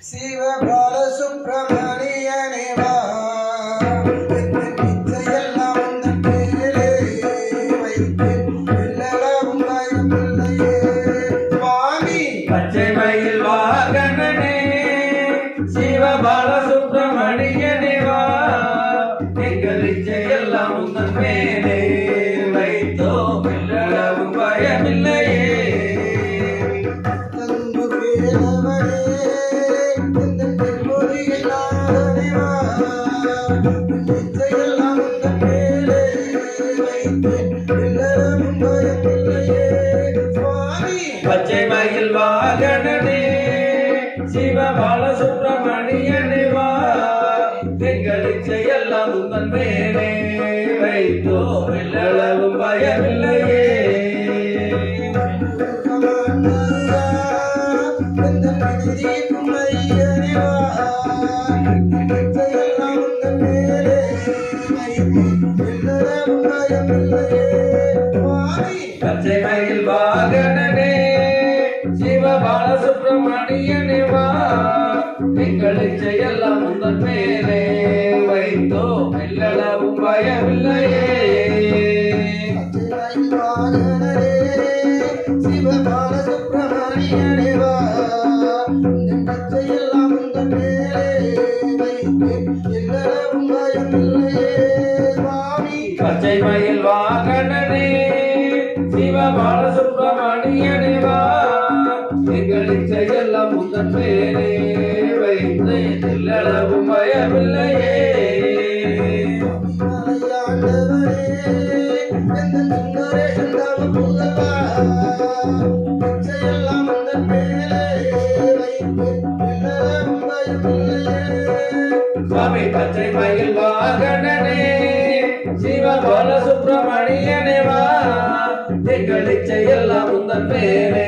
சிவ பாலசுப்ரமணியனே வா எல்லாம் உந்தன் பேரே வைத்து எல்லளவும் பயமில்லையே சுவாமி பச்சை மயில் வாகனனே சிவ பாலசுப்ரமணியனே வா எங்கள் இச்சையெல்லாம் உந்தன் மேலே வைத்தோம் எல்லளவும் பயமில்லையே பச்சை மயில் வாகனனே சிவ பாலசுப்ரமணியனே வா எங்கள் இச்சையெல்லாம் உந்தன் மேலே வைத்தோம் எல்லளவும் பயமில்லையே பச்சை மயில் வாகனனே சிவ பாலசுப்ரமணியனே வா எங்கள் இச்சையெல்லாம் உந்தன் மேலே வைத்தோம் எல்லளவும் பயமில்லையே சிவ பாலசுப்ரமணியனே வா இச்சையெல்லாம் உந்தன் மேலே வைத்து எல்லளவும் பயமில்லையே சுவாமி பச்சை மயில் வாகனனே சிவ பாலசுப்ரமணியனே வா எங்கள் இச்சையெல்லாம் உந்தன் மேலே வைத்து எல்லளவும் பயமில்லையே சுவாமி பச்சை மயில் வாகனனே சிவ பாலசுப்ரமணியனே வா எங்கள் இச்சையெல்லாம் உந்தன் மேலே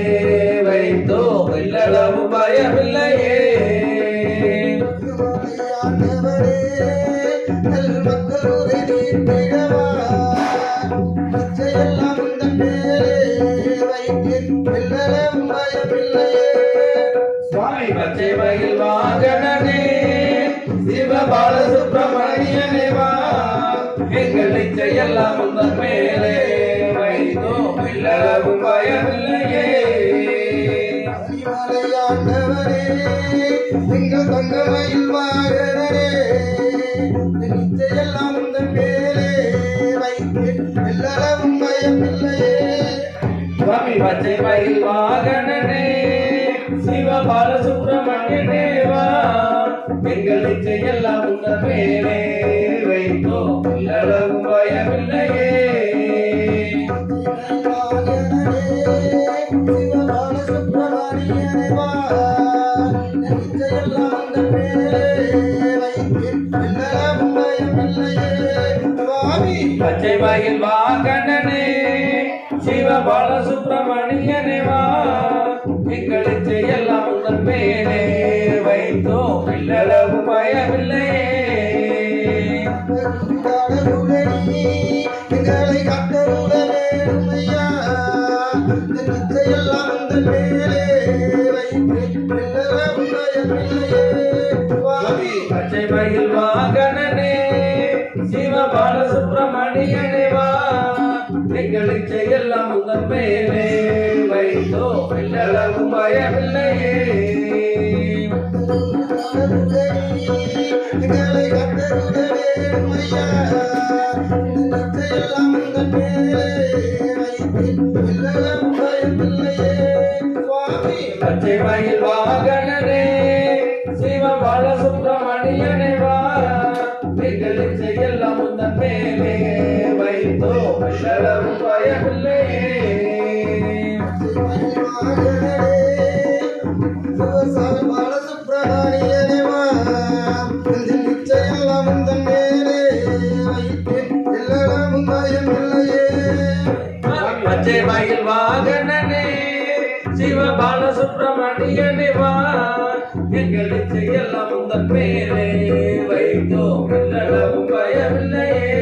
வைத்தோம் எல்லளவும் பயமில்லையே சுவாமி பச்சை மயில் வாகனனே சிவ பாலசுப்ரமணியனே வா எங்கள் இச்சையெல்லாம் உந்தன் மேலே வைத்தோம் எல்லளவும் பயமில்லையே எங்கள் தங்கமயில் வாகனனே இச்சையெல்லாம் உந்தன் மேலே வைத்து எல்லளவும் பயமில்லையே சுவாமி பச்சை மயில் வாகனனே சிவ பாலசுப்ரமணியனே வா எங்கள் இச்சையெல்லாம் உந்தன் மேலே வைத்தோம் எல்லளவும் பயமில்லையே பச்சை மயில் வாகனனே சிவ பாலசுப்ரமணியனே வா எங்கள் இச்சையெல்லாம் உந்தன் மேலே வைத்தோம் எல்லளவும் பயமில்லையே எங்களை கட்டருள வேணுமையா எல்லாம் உந்தன் மேலே வைத்து எல்லளவும் பயமில்லையே பச்சை மயில் வாகனனே சிவ பாலசுப்ரமணியனே வா எங்கள் இச்சையெல்லாம் உந்தன் மேலே வைத்தோம் எல்லளவும் பயமில்லையே எங்களை கட்டருள வேணுமையா எல்லாம் உந்தன் மேலே வைத்து எல்லளவும் பயமில்லையே சுவாமி பச்சை மயில் வாகனனே சிவ பாலசுப்ரமணியனே வா எங்கள் இச்சையெல்லாம் உந்தன் மேலே வைத்தோம் எல்லளவும் பயமில்லையே பாலசுப்ரமணியனே வா இச்சையெல்லாம் உந்தன் மேலே வைத்து எல்லளவும் பயமில்லையே பச்சை மயில் வாகனனே சிவ பாலசுப்ரமணியனே வா எங்கள் இச்சையெல்லாம் உந்தன் மேலே வைத்தோம் எல்லளவும் பயமில்லையே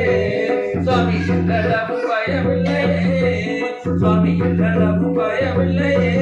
சுவாமி எல்லளவும் பயமில்லையே சுவாமி எல்லளவும் பயமில்லையே